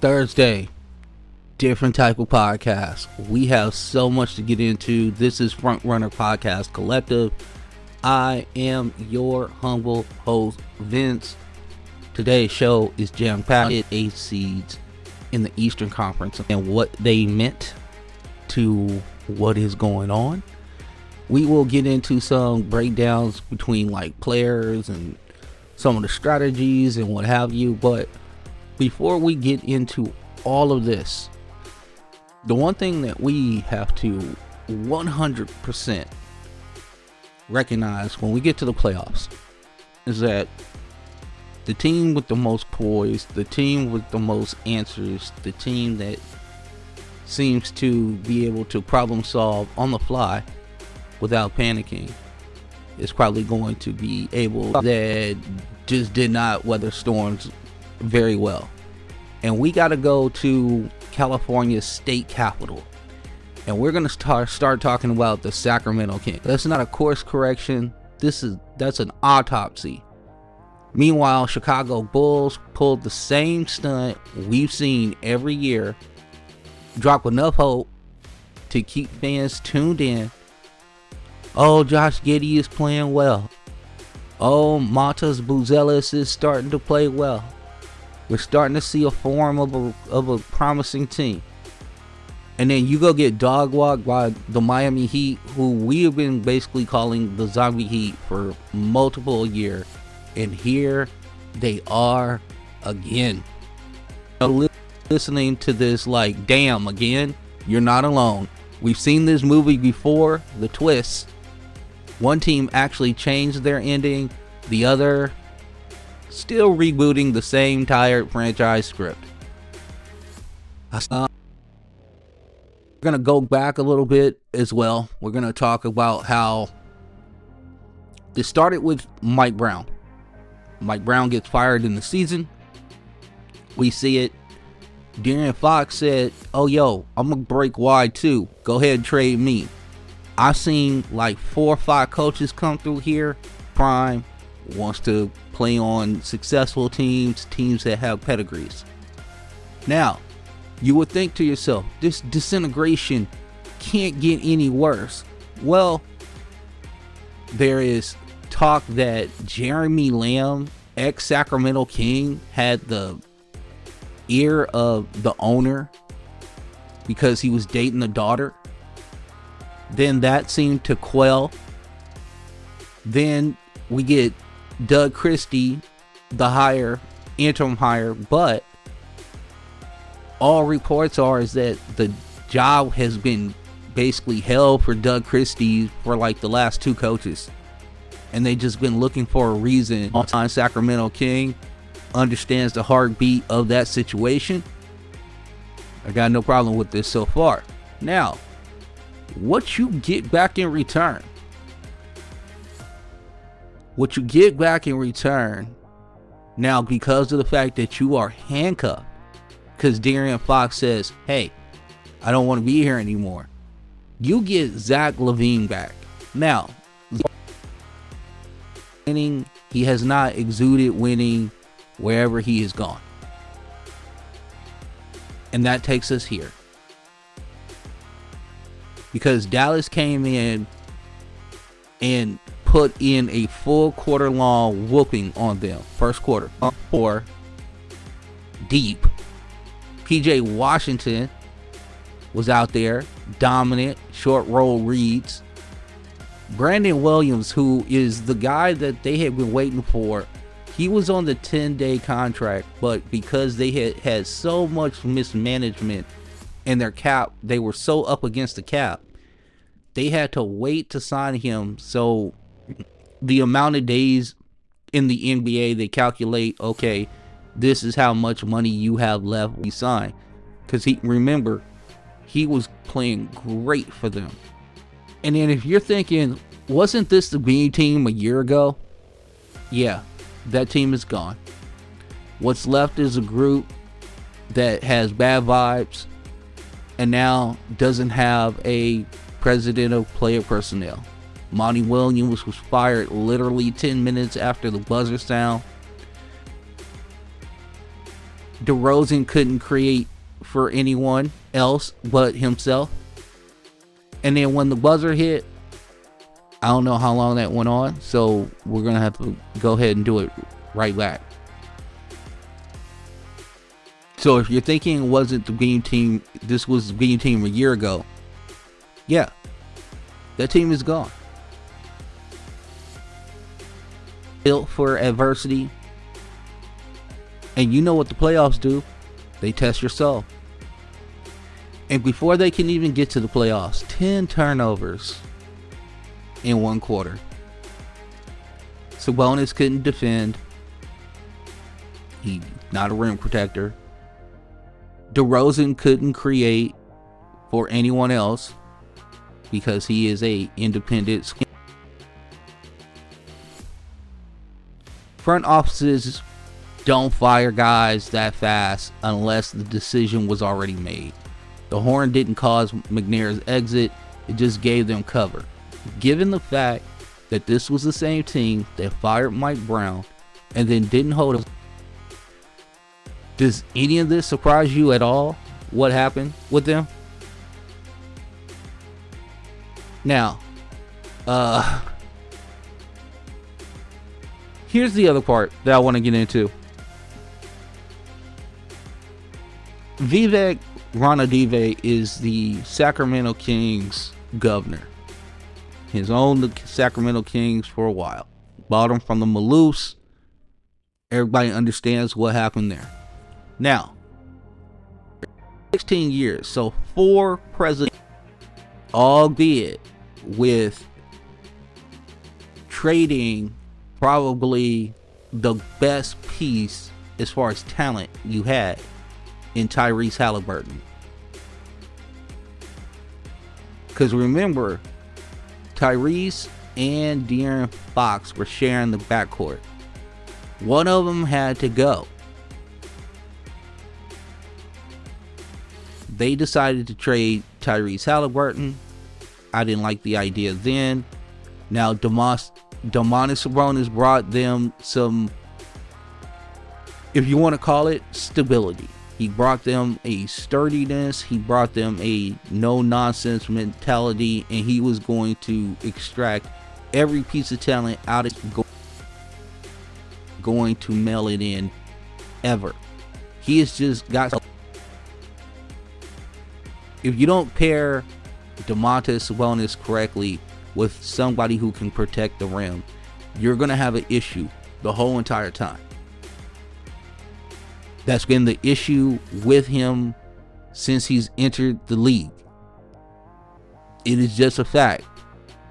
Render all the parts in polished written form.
Thursday, different type of podcast. We have so much to get into. This is Frontrunner Podcast Collective. I am your humble host, Vince. Today's show is jam-packed 8 seeds in the Eastern Conference and what they meant to what is going on. We will get into some breakdowns between like players and some of the strategies and what have you. But before we get into all of this, the one thing that we have to 100% recognize when we get to the playoffs is that the team with the most poise, the team with the most answers, the team that seems to be able to problem solve on the fly without panicking is probably going to be able that just did not weather storms very well. And we got to go to California's state capital, and we're going to start talking about the Sacramento Kings. That's not a course correction. That's an autopsy. Meanwhile, Chicago Bulls pulled the same stunt we've seen every year, drop enough hope to keep fans tuned in. Oh, Josh Giddey is playing well. Oh, Matas Buzelis is starting to play well. We're starting to see a form of a promising team. And then you go get dog walked by the Miami Heat, who we have been basically calling the zombie Heat for multiple years. And here they are again. Listening to this like, damn, again, you're not alone. We've seen this movie before, the twist. One team actually changed their ending, the other still rebooting the same tired franchise script. We're going to go back a little bit as well. We're going to talk about how this started with Mike Brown. Mike Brown gets fired in the season. We see it. De'Aaron Fox said, oh, yo, I'm going to break wide too. Go ahead and trade me. I've seen like 4 or 5 coaches come through here. Prime wants to play on successful teams that have pedigrees. Now, you would think to yourself, this disintegration can't get any worse. Well, there is talk that Jeremy Lamb, ex-Sacramento King, had the ear of the owner because he was dating the daughter. Then that seemed to quell. Then we get Doug Christie, the interim hire, but all reports is that the job has been basically held for Doug Christie for like the last 2 coaches. And they just been looking for a reason. All-time Sacramento King understands the heartbeat of that situation. I got no problem with this so far. Now, what you get back in return? What you get back in return now, because of the fact that you are handcuffed, because De'Aaron Fox says, hey, I don't want to be here anymore. You get Zach LaVine back. Now, winning, he has not exuded winning wherever he has gone. And that takes us here. Because Dallas came in and put in a full quarter long whooping on them. First quarter. 4 deep. PJ Washington was out there, dominant, short roll reads. Brandon Williams, who is the guy that they had been waiting for, he was on the 10-day contract, but because they had so much mismanagement in their cap, they were so up against the cap, they had to wait to sign him. So the amount of days in the NBA, they calculate, okay, this is how much money you have left we sign. Because remember, he was playing great for them. And then if you're thinking, wasn't this the B team a year ago? Yeah, that team is gone. What's left is a group that has bad vibes and now doesn't have a president of player personnel. Monty Williams was fired literally 10 minutes after the buzzer sound. DeRozan couldn't create for anyone else but himself. And then when the buzzer hit, I don't know how long that went on, so we're going to have to go ahead and do it right back. So if you're thinking it wasn't the game team, this was the game team a year ago, yeah, that team is gone. Built for adversity. And you know what the playoffs do. They test your soul. And before they can even get to the playoffs, 10 turnovers in one quarter. Sabonis couldn't defend. He's not a rim protector. DeRozan couldn't create for anyone else because he is a independent. Front offices don't fire guys that fast unless the decision was already made. The horn didn't cause McNair's exit, it just gave them cover. Given the fact that this was the same team that fired Mike Brown and then didn't hold him, does any of this surprise you at all? What happened with them? Now, here's the other part that I want to get into. Vivek Ranadive is the Sacramento Kings governor. He's owned the Sacramento Kings for a while. Bought them from the Maloofs. Everybody understands what happened there. Now, 16 years, so 4 presidents, albeit with trading probably the best piece as far as talent you had in Tyrese Halliburton. Because remember, Tyrese and De'Aaron Fox were sharing the backcourt. One of them had to go. They decided to trade Tyrese Halliburton. I didn't like the idea then. Now Domantas Sabonis brought them some, if you want to call it, stability. He brought them a sturdiness. He brought them a no-nonsense mentality, and he was going to extract every piece of talent out of going to mail it in ever. He has just got. If you don't pair Domantas Sabonis correctly with somebody who can protect the rim, you're going to have an issue the whole entire time. That's been the issue with him since he's entered the league. It is just a fact.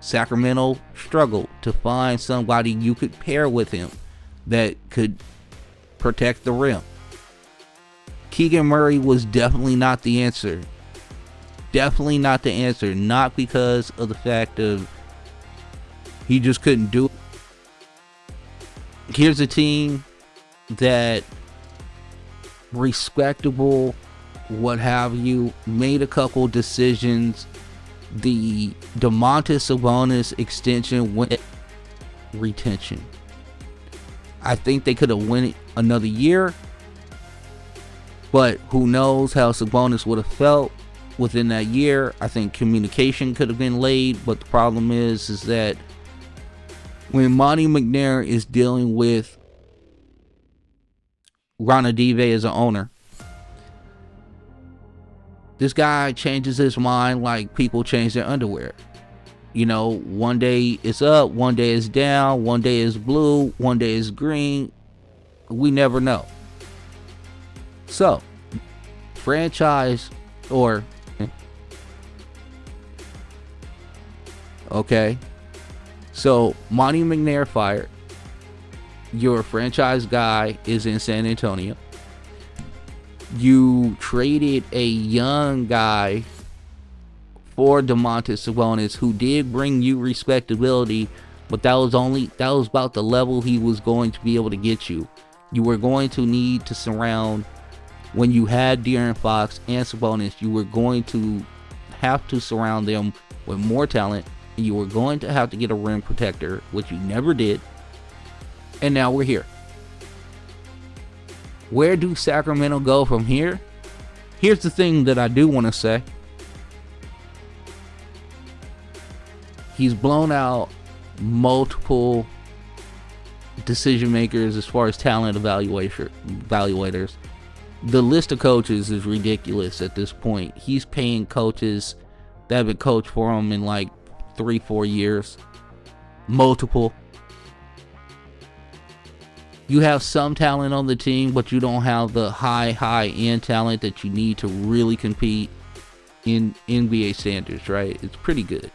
Sacramento struggled to find somebody you could pair with him that could protect the rim. Keegan Murray was definitely not the answer. Definitely not the answer. Not because of the fact of he just couldn't do it. Here's a team that respectable, what have you, made a couple decisions. The Domantas Sabonis extension went retention. I think they could have won it another year, but who knows how Sabonis would have felt within that year. I think communication could have been laid, but the problem is that when Monte McNair is dealing with Ranadive as an owner, this guy changes his mind like people change their underwear. You know, one day it's up, one day it's down, one day it's blue, one day it's green. We never know. So, franchise or okay. So, Monte McNair fired. Your franchise guy is in San Antonio. You traded a young guy for Domantas Sabonis, who did bring you respectability, but that was about the level he was going to be able to get you. You were going to need to surround, when you had De'Aaron Fox and Sabonis, you were going to have to surround them with more talent, and you were going to have to get a rim protector, which you never did. And now we're here. Where do Sacramento go from here? Here's the thing that I do want to say. He's blown out multiple decision makers as far as talent evaluators. The list of coaches is ridiculous at this point. He's paying coaches that have been coached for him in like 3-4 years. Multiple. You have some talent on the team, but you don't have the high end talent that you need to really compete in NBA standards, right? It's pretty good.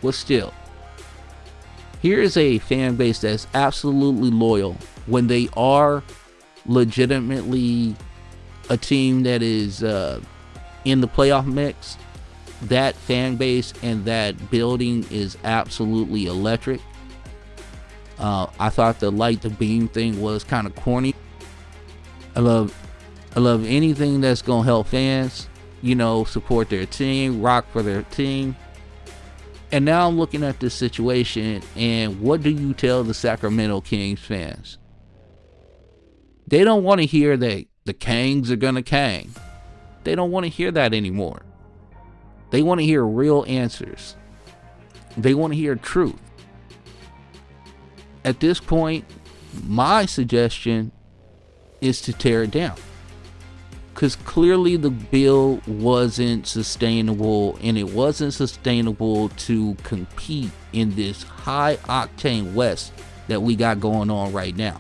But still, here is a fan base that's absolutely loyal when they are legitimately a team that is in the playoff mix. That fan base and that building is absolutely electric. I thought the light the beam thing was kind of corny. I love anything that's gonna help fans, support their team, rock for their team. And now I'm looking at this situation, and what do you tell the Sacramento Kings fans? They don't want to hear that the Kangs are gonna Kang. They don't want to hear that anymore. They want to hear real answers. They want to hear truth. At this point, my suggestion is to tear it down. Because clearly the build wasn't sustainable, and it wasn't sustainable to compete in this high octane West that we got going on right now.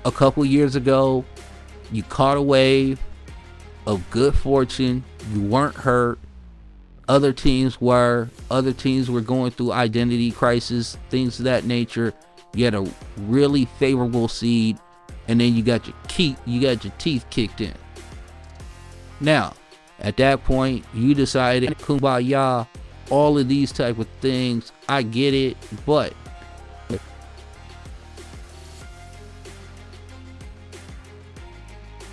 A couple years ago, you caught a wave of good fortune. You weren't hurt. Other teams were going through identity crisis, things of that nature. You had a really favorable seed, and then you got your teeth kicked in. Now, at that point, you decided kumbaya, all of these type of things. I get it, but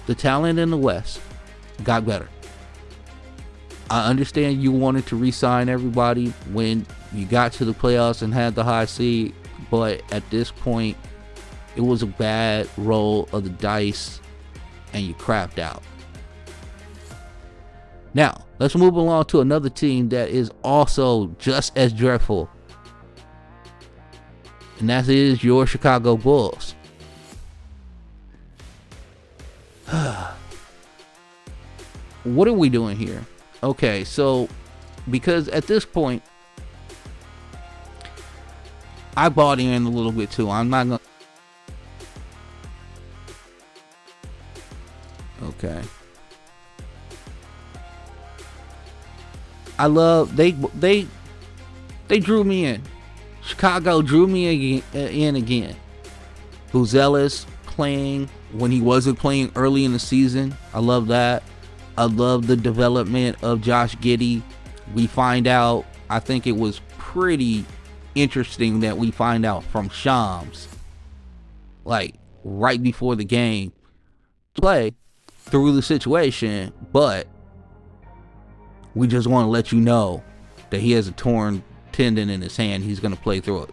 the talent in the West got better. I understand you wanted to re-sign everybody when you got to the playoffs and had the high seed, but at this point, it was a bad roll of the dice, and you crapped out. Now, let's move along to another team that is also just as dreadful, and that is your Chicago Bulls. What are we doing here? Okay, so because at this point, I bought in a little bit too. I'm not gonna. Okay. I love they drew me in. Chicago drew me in again. Buzelis playing when he wasn't playing early in the season. I love that. I love the development of Josh Giddey. We find out, I think it was pretty interesting that we find out from Shams, like right before the game, play through the situation, but we just want to let you know that he has a torn tendon in his hand. He's going to play through it.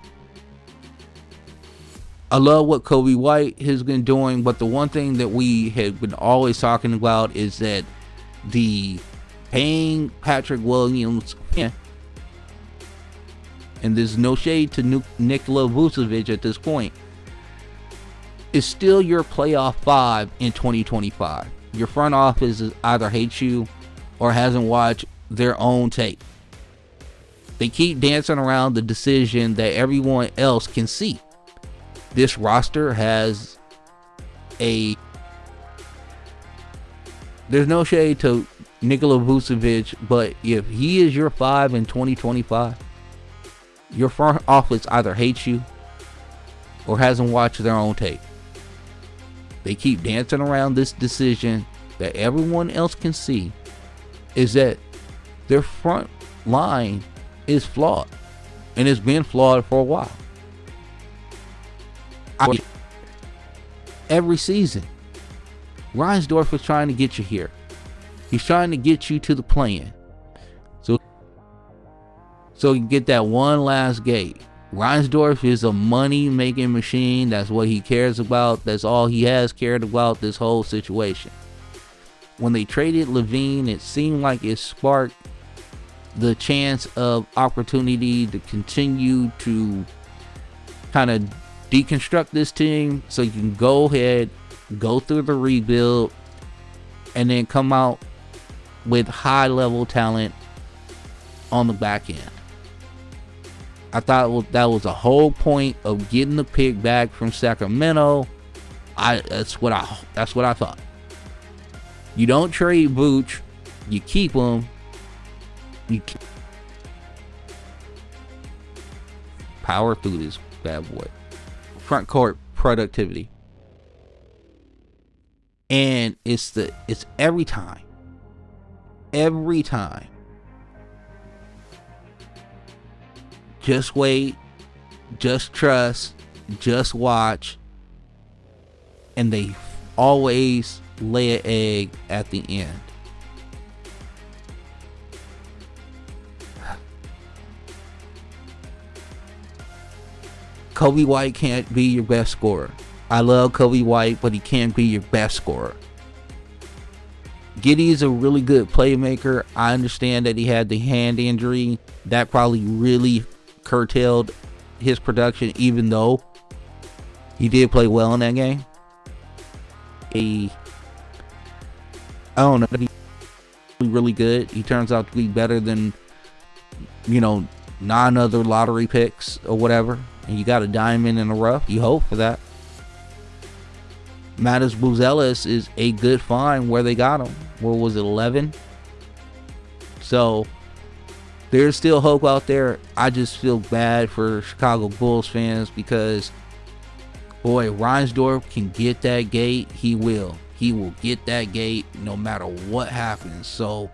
I love what Kobe White has been doing, but the one thing that we had been always talking about is that the paying Patrick Williams, and there's no shade to Nikola Vucevic at this point, is still your playoff 5 in 2025. Your front office either hates you or hasn't watched their own tape. They keep dancing around the decision that everyone else can see. This roster has there's no shade to Nikola Vucevic, but if he is your 5 in 2025, your front office either hates you or hasn't watched their own tape. They keep dancing around this decision that everyone else can see, is that their front line is flawed, and it's been flawed for a while. Every season, Reinsdorf is trying to get you here. He's trying to get you to the play-in. So you get that one last gate. Reinsdorf is a money-making machine. That's what he cares about. That's all he has cared about this whole situation. When they traded LaVine, it seemed like it sparked the chance of opportunity to continue to kind of deconstruct this team so you can go ahead, go through the rebuild, and then come out with high-level talent on the back end. I thought that was the whole point of getting the pick back from Sacramento. That's what I thought. You don't trade Vooch, you keep him. Power through this bad boy. Front court productivity, and it's every time. Just wait, just trust, just watch, and they always lay an egg at the end. Kobe White can't be your best scorer. I love Kobe White, but he can't be your best scorer. Giddey is a really good playmaker. I understand that he had the hand injury. That probably really curtailed his production, even though he did play well in that game. I don't know. He's really good. He turns out to be better than, 9 other lottery picks or whatever. And you got a diamond in the rough. You hope for that. Matas Buzelis is a good find where they got him. Where was it, 11? So there's still hope out there. I just feel bad for Chicago Bulls fans because, boy, Reinsdorf can get that gate. He will. He will get that gate no matter what happens. So,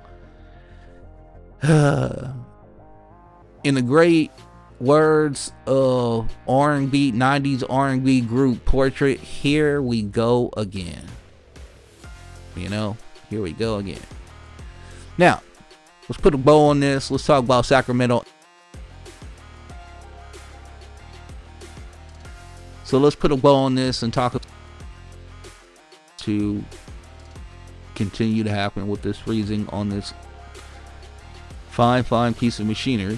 in the great words of R&B, 90s R&B group Portrait, here we go again. Here we go again. Now, let's put a bow on this. Let's talk about Sacramento. So let's put a bow on this and talk to continue to happen with this freezing on this fine piece of machinery.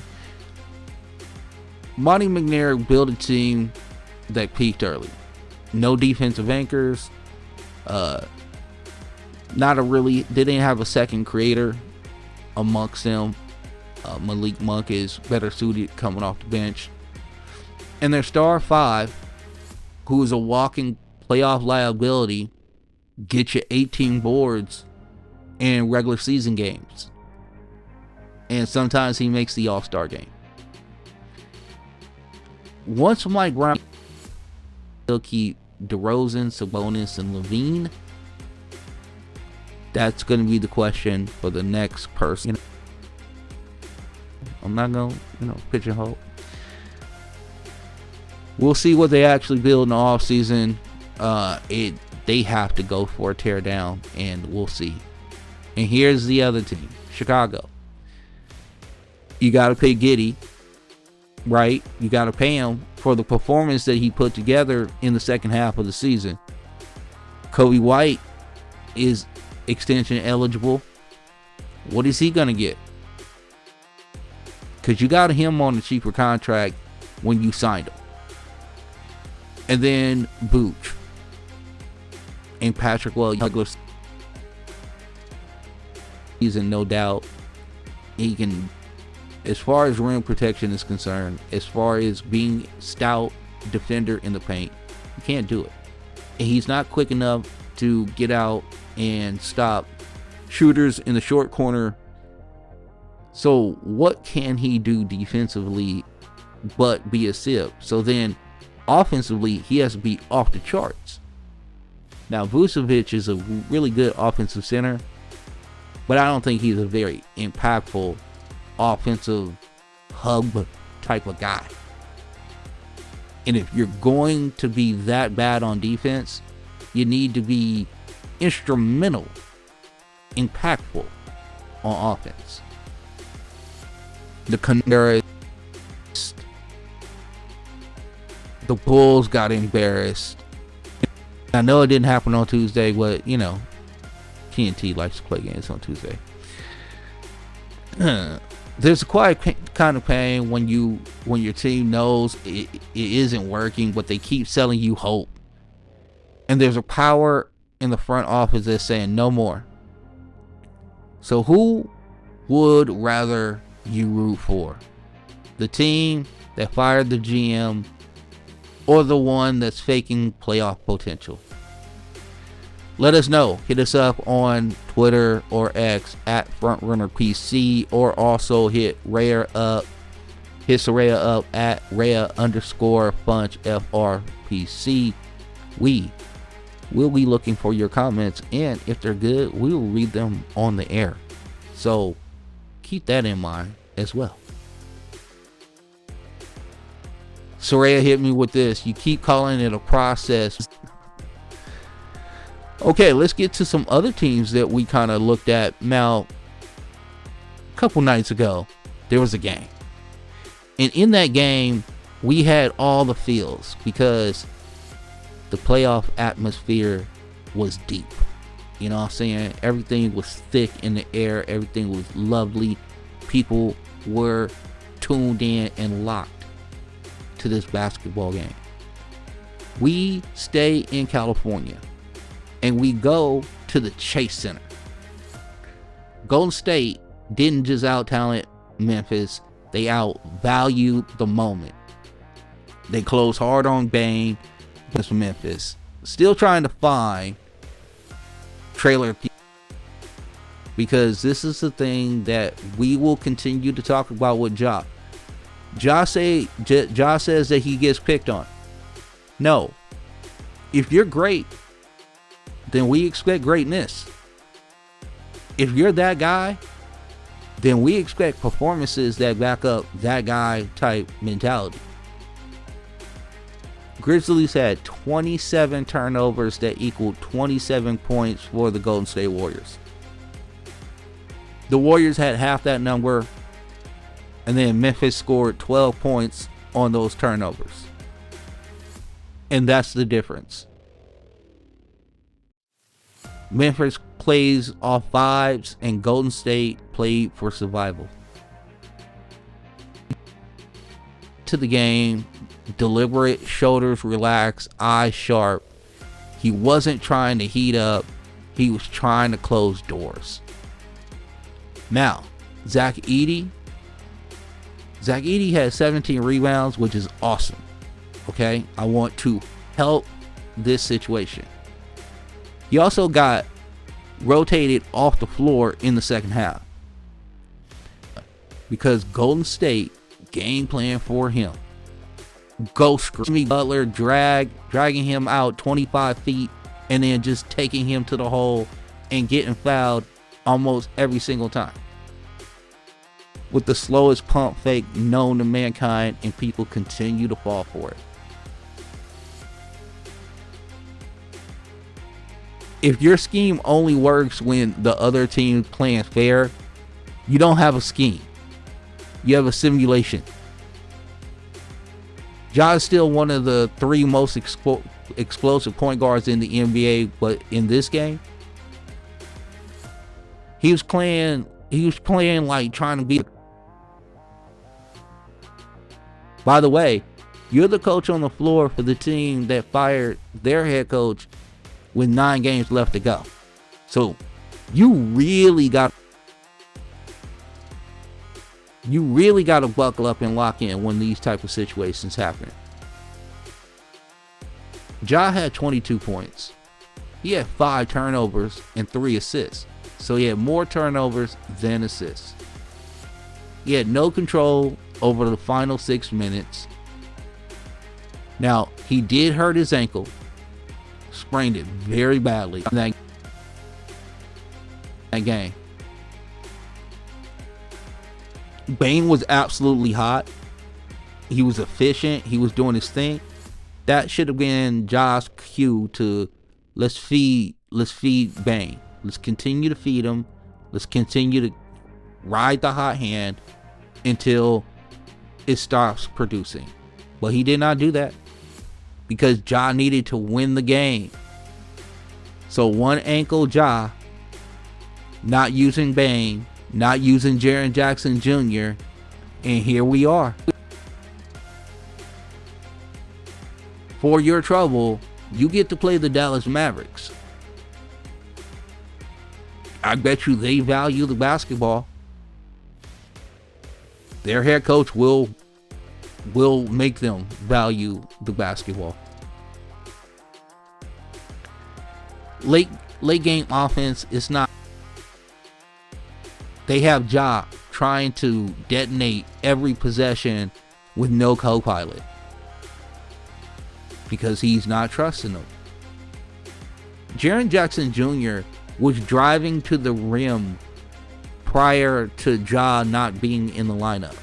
Monte McNair built a team that peaked early. No defensive anchors. They didn't have a second creator amongst them. Malik Monk is better suited coming off the bench. And their star 5, who is a walking playoff liability, get you 18 boards in regular season games. And sometimes he makes the All-Star game. Once Mike Brown, he'll keep DeRozan, Sabonis, and LaVine. That's going to be the question for the next person. I'm not going to, pitch and hope. We'll see what they actually build in the offseason. They have to go for a tear down, and we'll see. And here's the other team, Chicago. You got to pay Giddey, right? You got to pay him for the performance that he put together in the second half of the season. Kobe White is extension eligible. What is he going to get? Because you got him on a cheaper contract when you signed him. And then Vooch and Patrick Williams. He's in no doubt. He can, as far as rim protection is concerned, as far as being stout defender in the paint, he can't do it. And he's not quick enough to get out and stop shooters in the short corner. So what can he do defensively but be a sieve? So then offensively, he has to be off the charts. Now, Vucevic is a really good offensive center, but I don't think he's a very impactful offensive hub type of guy. And if you're going to be that bad on defense, you need to be instrumental, impactful on offense. The the Bulls got embarrassed. I know it didn't happen on Tuesday, but you know, TNT likes to play games on Tuesday. There's a quiet kind of pain when your team knows it isn't working, but they keep selling you hope. And there's a power in the front office that's saying no more. So who would rather you root for? The team that fired the GM or the one that's faking playoff potential? Let us know. Hit us up on Twitter or X at FrontRunnerPC, or also hit Raya up. Hit Soraya up at Raya_Funch FRPC. We will be looking for your comments, and if they're good, we will read them on the air. So keep that in mind as well. Soraya hit me with this. You keep calling it a process. Okay, let's get to some other teams that we kind of looked at. Now, a couple nights ago, there was a game. And in that game, we had all the feels because the playoff atmosphere was deep. You know what I'm saying? Everything was thick in the air. Everything was lovely. People were tuned in and locked to this basketball game. We stay in California and we go to the Chase Center. Golden State didn't just out-talent Memphis. They outvalued the moment. They closed hard on Bane against Memphis. Still trying to find trailer because this is the thing that we will continue to talk about with Josh. Josh says that he gets picked on. No. If you're great, then we expect greatness. If you're that guy, then we expect performances that back up that guy type mentality. Grizzlies had 27 turnovers that equaled 27 points for the Golden State Warriors. The Warriors had half that number, and then Memphis scored 12 points on those turnovers. And that's the difference. Memphis plays off vibes, and Golden State played for survival. To the game, deliberate, shoulders relaxed, eyes sharp. He wasn't trying to heat up. He was trying to close doors. Now, Zach Giddey had 17 rebounds, which is awesome. Okay, I want to help this situation. He also got rotated off the floor in the second half because Golden State game plan for him. Go Jimmy Butler dragging him out 25 feet and then just taking him to the hole and getting fouled almost every single time. With the slowest pump fake known to mankind, and people continue to fall for it. If your scheme only works when the other team playing fair, you don't have a scheme. You have a simulation. Ja is still one of the three most explosive point guards in the NBA, but in this game, he was playing like trying to be. By the way, you're the coach on the floor for the team that fired their head coach with 9 games left to go. So you really got to buckle up and lock in when these type of situations happen. Ja had 22 points. He had 5 turnovers and 3 assists. So he had more turnovers than assists. He had no control over the final 6 minutes. Now, he did hurt his ankle. Sprained it very badly in that game. Bane was absolutely hot. He was efficient. He was doing his thing. That should have been Josh's cue to let's feed Bane. Let's continue to feed him. Let's continue to ride the hot hand until it stops producing. But he did not do that. because Ja needed to win the game. So one ankle Ja, not using Bane, not using Jaren Jackson Jr., and here we are. For your trouble, you get to play the Dallas Mavericks. I bet you they value the basketball. Their head coach will make them value the basketball. Late game offense is not. They have Ja trying to detonate every possession with no co-pilot because he's not trusting them. Jaren Jackson Jr. was driving to the rim prior to Ja not being in the lineup.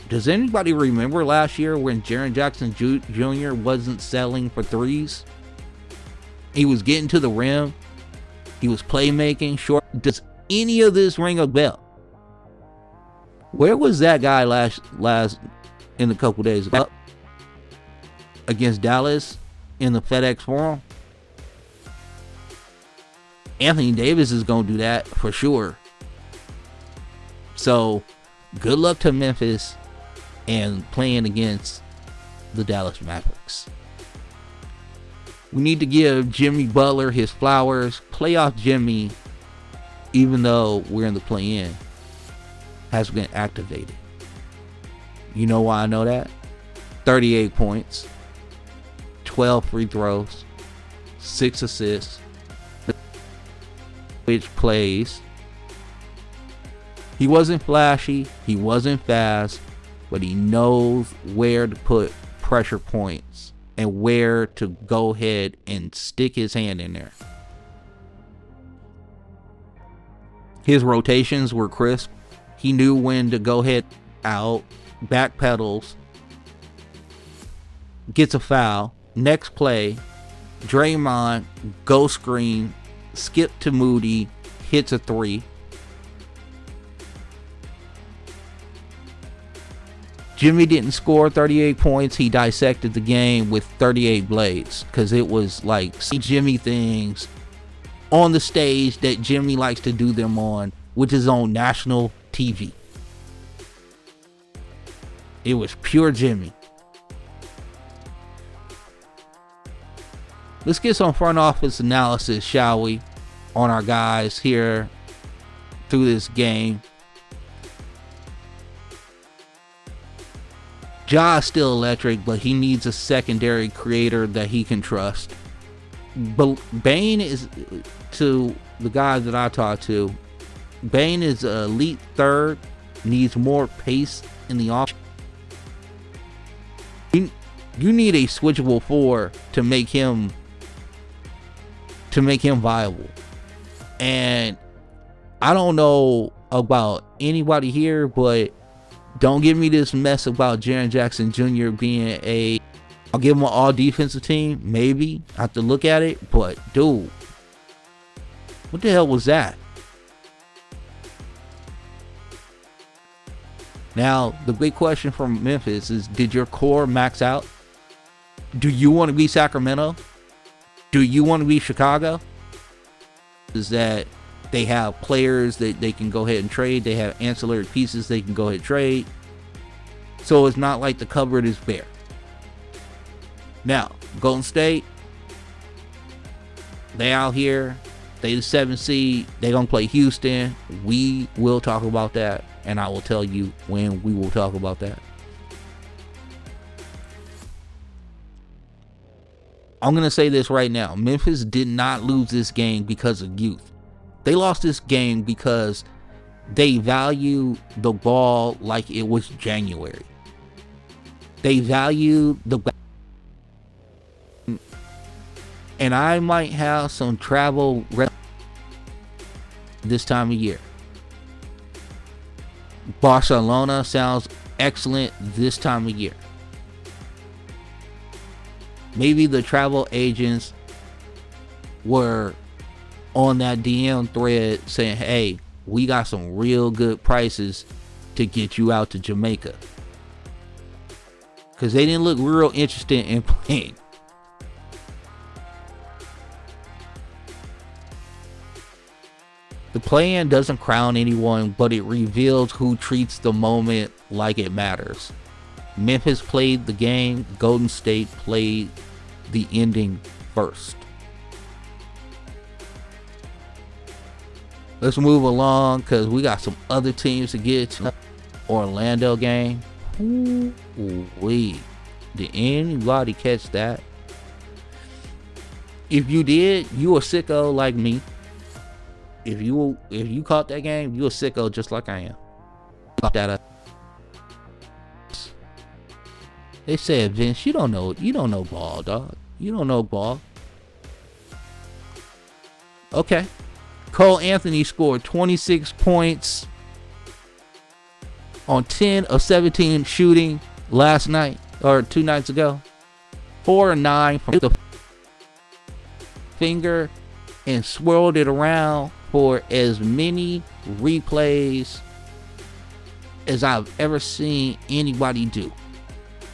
Does anybody remember last year when Jaren Jackson Jr. wasn't settling for threes? He was getting to the rim. He was playmaking short. Does any of this ring a bell? Where was that guy last in a couple days ago against Dallas in the FedEx Forum? Anthony Davis is going to do that for sure. So, good luck to Memphis and playing against the Dallas Mavericks. We need to give Jimmy Butler his flowers. Playoff Jimmy, even though we're in the play-in, has been activated. You know why I know that? 38 points, 12 free throws, 6 assists, which plays. He wasn't flashy, he wasn't fast, but he knows where to put pressure points and where to go ahead and stick his hand in there. His rotations were crisp. He knew when to go ahead out, backpedals, gets a foul, next play, Draymond, go screen, skip to Moody, hits a three. Jimmy didn't score 38 points. He dissected the game with 38 blades because it was like Jimmy things on the stage that Jimmy likes to do them on, which is on national TV. It was pure Jimmy. Let's get some front office analysis, shall we, on our guys here through this game. Ja is still electric, but he needs a secondary creator that he can trust. But Bane is, to the guys that I talked to, Bane is an elite third, needs more pace in the offense. You need a switchable four to make him viable. And I don't know about anybody here, but don't give me this mess about Jaren Jackson Jr. being I'll give him an all defensive team. Maybe. I have to look at it. But, dude, what the hell was that? Now, the big question from Memphis is, did your core max out? Do you want to be Sacramento? Do you want to be Chicago? Is that they have players that they can go ahead and trade. They have ancillary pieces they can go ahead and trade. So it's not like the cupboard is bare. Now, Golden State, they out here. They the 7th seed. They going to play Houston. We will talk about that. And I will tell you when we will talk about that. I'm going to say this right now. Memphis did not lose this game because of youth. They lost this game because they value the ball like it was January. They value the... And I might have some travel this time of year. Barcelona sounds excellent this time of year. Maybe the travel agents were on that DM thread saying, hey, we got some real good prices to get you out to Jamaica. because they didn't look real interested in playing. The play-in doesn't crown anyone, but it reveals who treats the moment like it matters. Memphis played the game. Golden State played the ending first. Let's move along because we got some other teams to get to. Orlando game. Ooh-wee. Did anybody catch that? If you did, you a sicko like me. If you caught that game, you a sicko just like I am. Caught that up. They said, Vince, you don't know ball, dog. You don't know ball. Okay. Cole Anthony scored 26 points on 10 of 17 shooting last night, or 2 nights ago. 4 and 9 from the finger and swirled it around for as many replays as I've ever seen anybody do.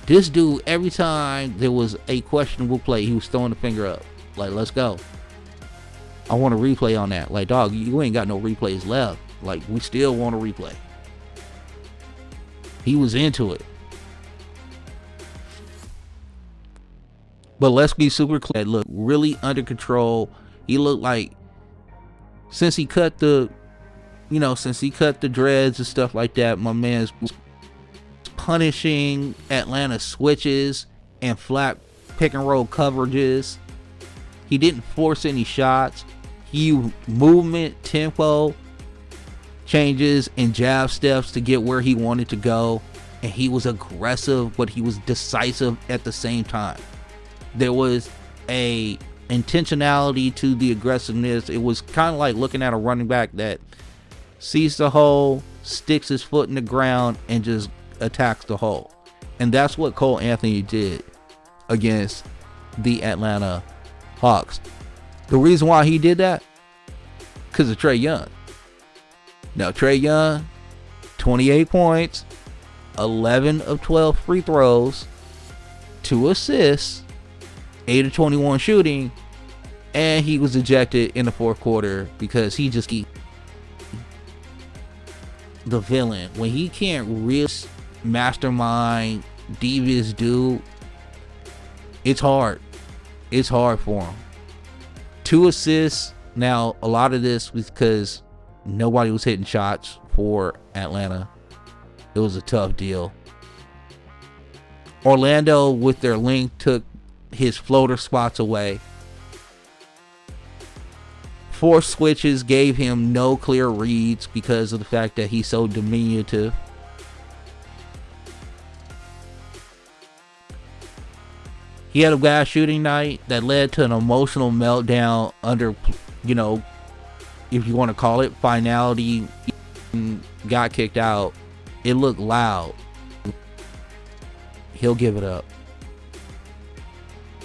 This dude, every time there was a questionable play, he was throwing the finger up. Like, let's go. I want a replay on that. Like, dog, you ain't got no replays left. Like, we still want a replay. He was into it. But let's be super clear. Look, really under control. He looked like, since he cut the dreads and stuff like that, my man's punishing Atlanta switches and flat pick and roll coverages. He didn't force any shots. He used movement, tempo changes, and jab steps to get where he wanted to go. And he was aggressive, but he was decisive at the same time. There was a intentionality to the aggressiveness. It was kind of like looking at a running back that sees the hole, sticks his foot in the ground, and just attacks the hole. And that's what Cole Anthony did against the Atlanta Hawks. The reason why he did that, because of Trae Young. Now, Trae Young, 28 points, 11 of 12 free throws, 2 assists, 8 of 21 shooting, and he was ejected in the fourth quarter because he just keep the villain. When he can't really mastermind, devious dude, it's hard. It's hard for him. 2 assists. Now, a lot of this was because nobody was hitting shots for Atlanta. It was a tough deal. Orlando, with their length, took his floater spots away. 4 switches gave him no clear reads because of the fact that he's so diminutive. He had a bad shooting night that led to an emotional meltdown under, if you want to call it, finality. Got kicked out. It looked loud. He'll give it up.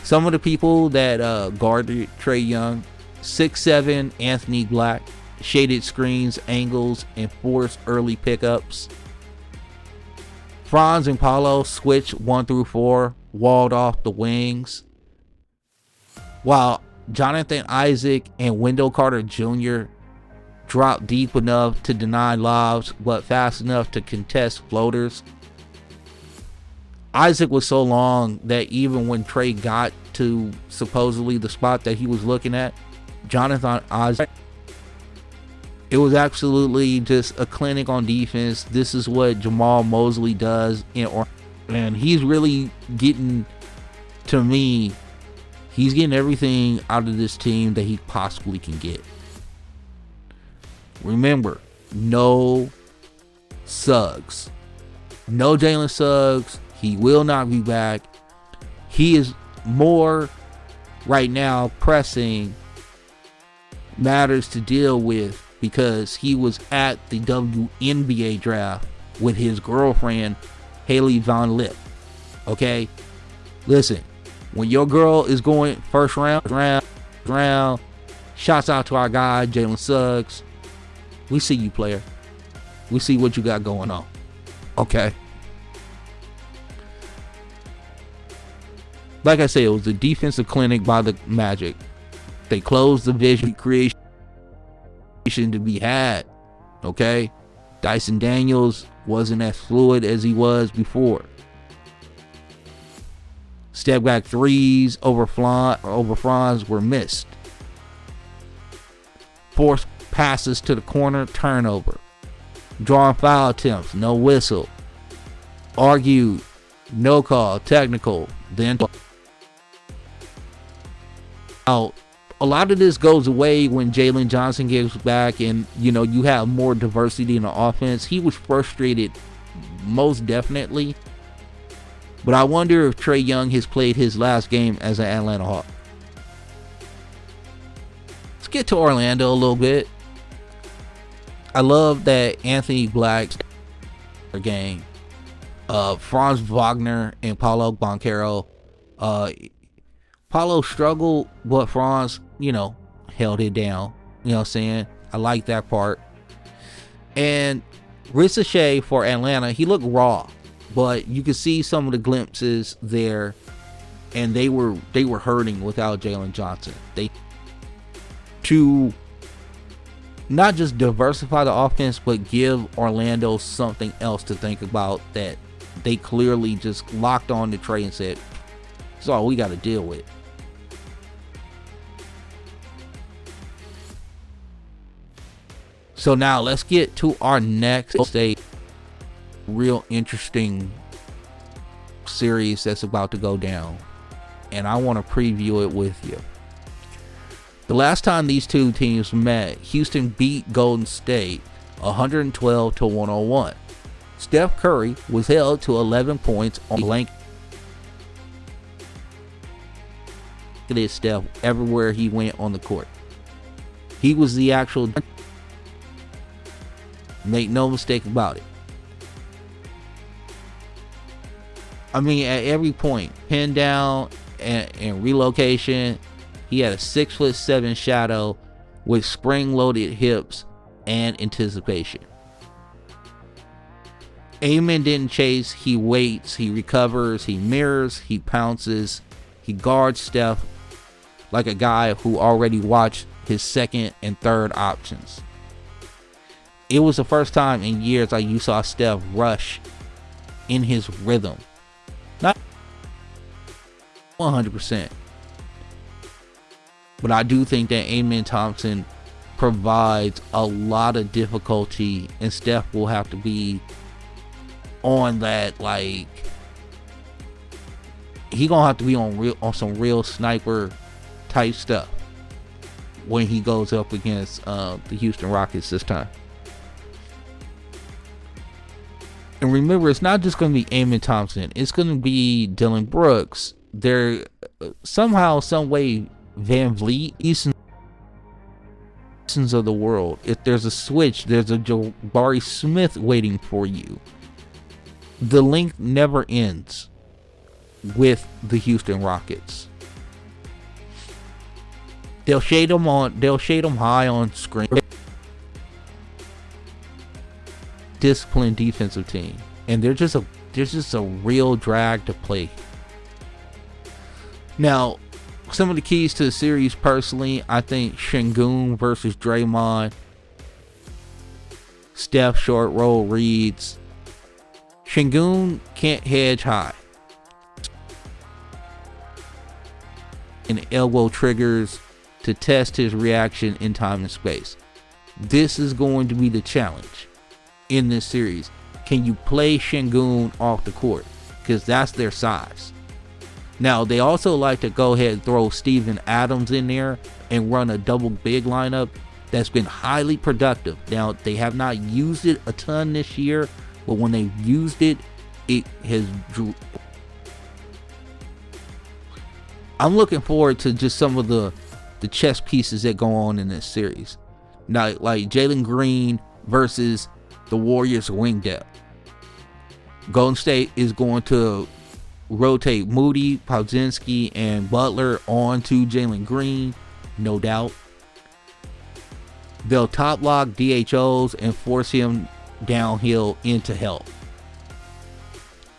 Some of the people that guarded Trae Young: 6'7" Anthony Black, shaded screens, angles, and forced early pickups. Franz and Paolo switched 1 through 4, walled off the wings, while Jonathan Isaac and Wendell Carter Jr. dropped deep enough to deny lobs, but fast enough to contest floaters. Isaac was so long that even when Trae got to supposedly the spot that he was looking at, Jonathan Isaac, it was absolutely just a clinic on defense. This is what Jamal Mosley does, and he's really getting, to me, he's getting everything out of this team that he possibly can get. Remember, no Suggs. No Jalen Suggs. He will not be back. He is more right now pressing matters to deal with because he was at the WNBA draft with his girlfriend, Haley Von Lip. Okay? Listen, when your girl is going first round, shouts out to our guy, Jalen Suggs. We see you, player. We see what you got going on. Okay? Like I said, it was a defensive clinic by the Magic. They closed the vision creation to be had. Okay? Dyson Daniels wasn't as fluid as he was before. Step back threes over Franz were missed. Forced passes to the corner, turnover. Drawing foul attempts, no whistle. Argued, no call, technical. Then out. A lot of this goes away when Jalen Johnson gets back and, you have more diversity in the offense. He was frustrated, most definitely. But I wonder if Trae Young has played his last game as an Atlanta Hawk. Let's get to Orlando a little bit. I love that Anthony Black's game. Franz Wagner and Paulo Banchero. Paulo struggled, but Franz, held it down. You know what I'm saying? I like that part. And Ricochet for Atlanta, he looked raw, but you could see some of the glimpses there, and they were hurting without Jalen Johnson. To not just diversify the offense, but give Orlando something else to think about that they clearly just locked on to Trae and said, "It's all we got to deal with." So now let's get to our next real interesting series that's about to go down, and I want to preview it with you. The last time these two teams met, Houston beat Golden State 112-101. Steph Curry was held to 11 points on blanket. Steph everywhere he went on the court. He was the actual. Make no mistake about it. I mean, at every point, pin down and relocation, he had a 6'7" shadow with spring-loaded hips and anticipation. Amen didn't chase. He waits. He recovers. He mirrors. He pounces. He guards Steph like a guy who already watched his second and third options. It was the first time in years you saw Steph rush in his rhythm. Not 100%. But I do think that Amen Thompson provides a lot of difficulty, and Steph will have to be on that, he gonna have to be on some real sniper type stuff when he goes up against the Houston Rockets this time. And remember, it's not just going to be Amen Thompson. It's going to be Dylan Brooks. They're somehow, some way, Van Vliet, Easons of the world. If there's a switch, there's a Jabari Smith waiting for you. The link never ends with the Houston Rockets. They'll shade them high on screen. Disciplined defensive team, and they're just a real drag to play. Now, some of the keys to the series, personally, I think Şengün versus Draymond. Steph short roll reads. Şengün can't hedge high, and elbow triggers to test his reaction in time and space. This is going to be the challenge in this series. Can you play Şengün off the court? Because that's their size. Now, they also like to go ahead and throw Steven Adams in there and run a double big lineup that's been highly productive. Now, they have not used it a ton this year, but when they've used it, it has I'm looking forward to just some of the chess pieces that go on in this series. Now, like Jalen Green versus the Warriors wing depth. Golden State is going to rotate Moody, Podziemski, and Butler onto Jalen Green, no doubt. They'll top lock DHOs and force him downhill into help.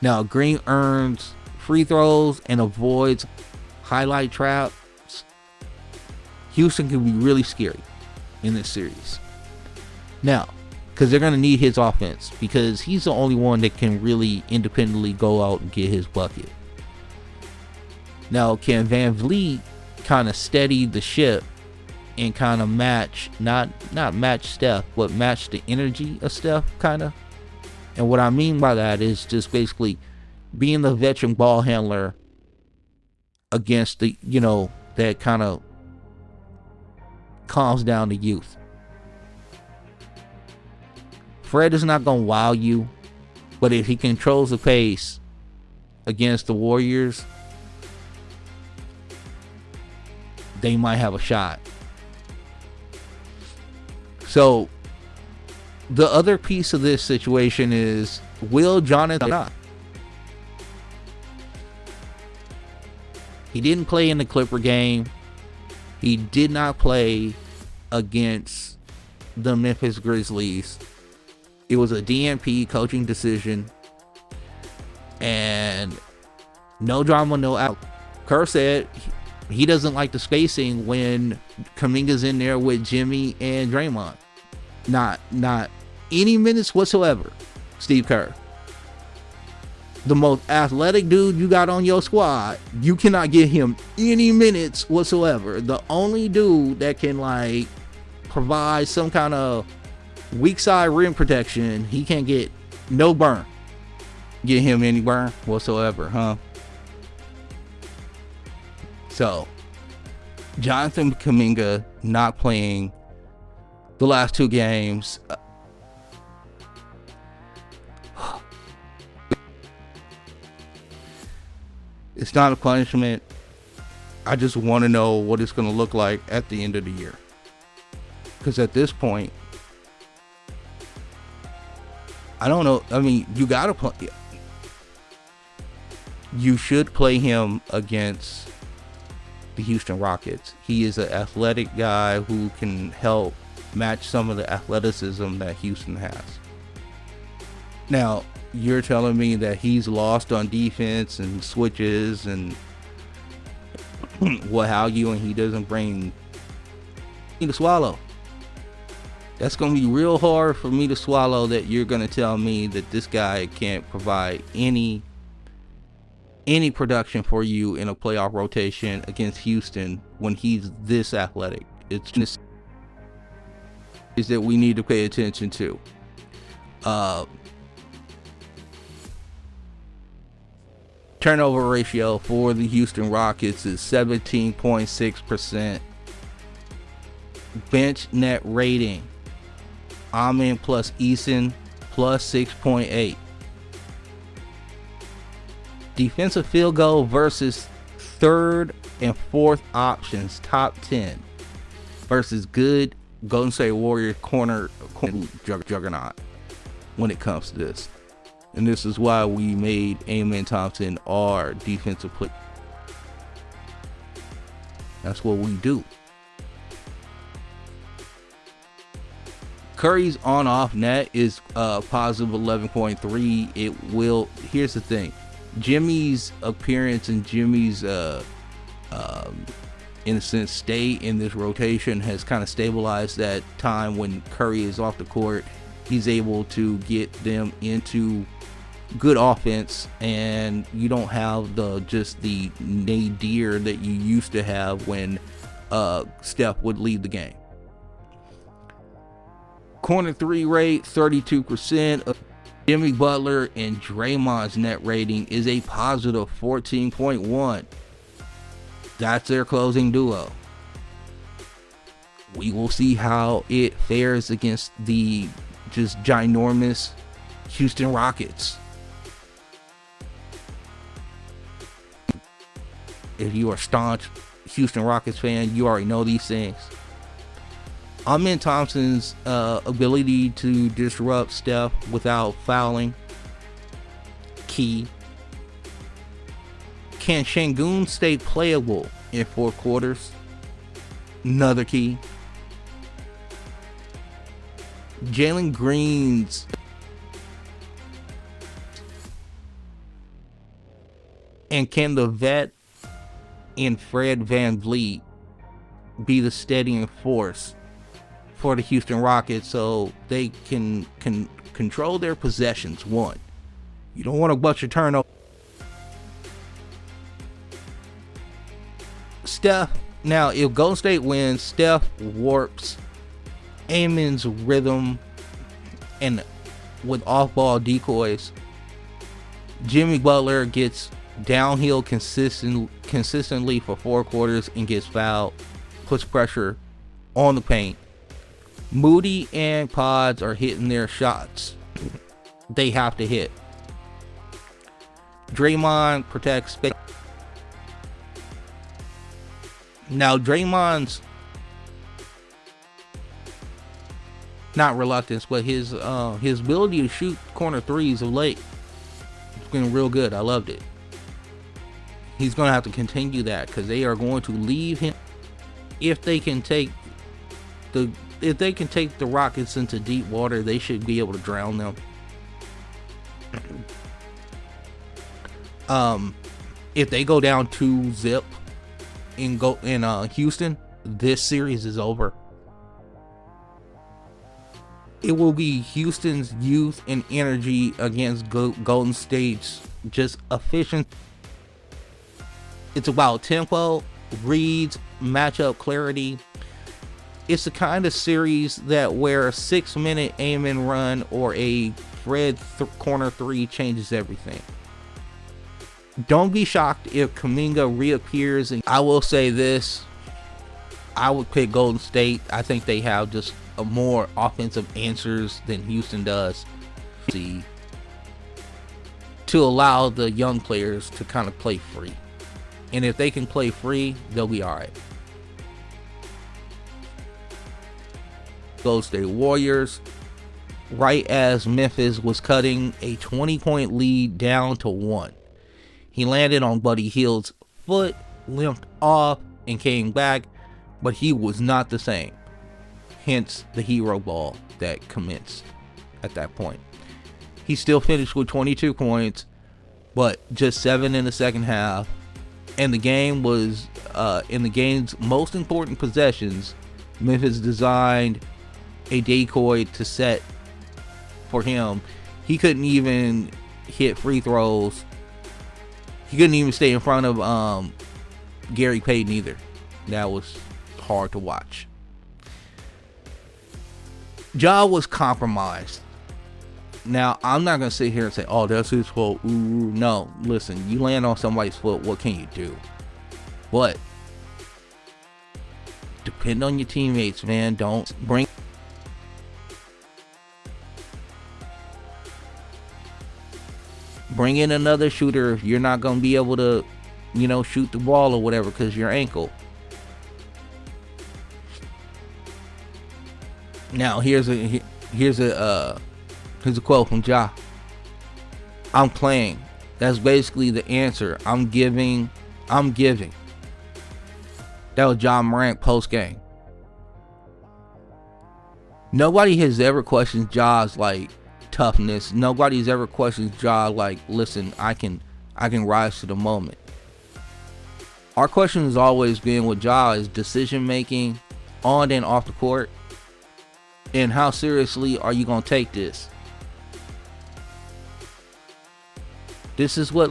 Now, Green earns free throws and avoids highlight traps, Houston can be really scary in this series. Now, because they're going to need his offense, because he's the only one that can really independently go out and get his bucket. Now, can Van Vliet kind of steady the ship and kind of match, not match Steph, but match the energy of Steph, kind of? And what I mean by that is just basically being the veteran ball handler against the, that kind of calms down the youth. Fred is not going to wow you, but if he controls the pace against the Warriors, they might have a shot. So, the other piece of this situation is, will Jonathan not? He didn't play in the Clipper game. He did not play against the Memphis Grizzlies. It was a DNP coaching decision. And no drama, no out. Kerr said he doesn't like the spacing when Kuminga's in there with Jimmy and Draymond. Not any minutes whatsoever, Steve Kerr. The most athletic dude you got on your squad, you cannot get him any minutes whatsoever. The only dude that can provide some kind of weak side rim protection, he can't get no burn. Get him any burn whatsoever, huh? So, Jonathan Kuminga not playing the last two games. It's not a punishment. I just want to know what it's going to look like at the end of the year. Because at this point, I don't know. I mean, you got to play. You should play him against the Houston Rockets. He is an athletic guy who can help match some of the athleticism that Houston has. Now, you're telling me that he's lost on defense and switches and what have you, and he doesn't bring me to swallow. That's going to be real hard for me to swallow, that you're going to tell me that this guy can't provide any production for you in a playoff rotation against Houston when he's this athletic. It's just is that we need to pay attention to. Turnover ratio for the Houston Rockets is 17.6%. Bench net rating, Amen plus Eason plus 6.8. Defensive field goal versus third and fourth options, top 10 versus good Golden State Warriors corner juggernaut when it comes to this. And this is why we made Amen Thompson our defensive player. That's what we do. Curry's on-off net is positive 11.3. It will. Here's the thing. Jimmy's appearance and Jimmy's, in a sense, stay in this rotation has kind of stabilized that time when Curry is off the court. He's able to get them into good offense, and you don't have the nadir that you used to have when Steph would leave the game. Corner three rate 32%. Jimmy Butler and Draymond's net rating is a positive 14.1. That's their closing duo. We will see how it fares against the just ginormous Houston Rockets. If you are a staunch Houston Rockets fan, you already know these things. Amen Thompson's ability to disrupt Steph without fouling, key. Can Şengün stay playable in fourth quarters? Another key. Jalen Green's And can the vet in Fred VanVleet be the steadying force for the Houston Rockets so they can control their possessions? One, you don't want a bunch of turnovers. Steph, now if Golden State wins, Steph warps Amon's rhythm and with off-ball decoys. Jimmy Butler gets downhill consistently for 4 quarters and gets fouled, puts pressure on the paint. Moody and Pods are hitting their shots they have to hit. Draymond protects space. Now Draymond's not reluctance, but his ability to shoot corner threes of late, it's been real good. I loved it. He's going to have to continue that because they are going to leave him. If they can take the Rockets into deep water, they should be able to drown them. If they go down 2-0 in Houston, this series is over. It will be Houston's youth and energy against Golden State's just efficient. It's about tempo, reads, matchup clarity. It's the kind of series that where a 6-minute aim and run or a Fred corner 3 changes everything. Don't be shocked if Kuminga reappears. And I will say this, I would pick Golden State. I think they have just a more offensive answers than Houston does to allow the young players to kind of play free. And if they can play free, they'll be all right. Golden State Warriors, right as Memphis was cutting a 20-point lead down to 1. He landed on Buddy Hield's foot, limped off, and came back, but he was not the same. Hence the hero ball that commenced at that point. He still finished with 22 points, but just 7 in the second half. And the game was, in the game's most important possessions, Memphis designed a decoy to set for him. He couldn't even hit free throws. He couldn't even stay in front of Gary Payton either. That was hard to watch. Ja was compromised. Now, I'm not going to sit here and say, oh, that's his fault. Ooh, no, listen, you land on somebody's foot, what can you do? But depend on your teammates, man. Don't bring in another shooter if you're not going to be able to, shoot the ball or whatever because of your ankle. Now, here's a quote from Ja. I'm playing. That's basically the answer. I'm giving. That was John Morant post game. Nobody has ever questioned Ja's toughness. Nobody's ever questioned Ja listen, I can rise to the moment. Our question has always been with Ja is decision making on and off the court. And how seriously are you going to take this? This is what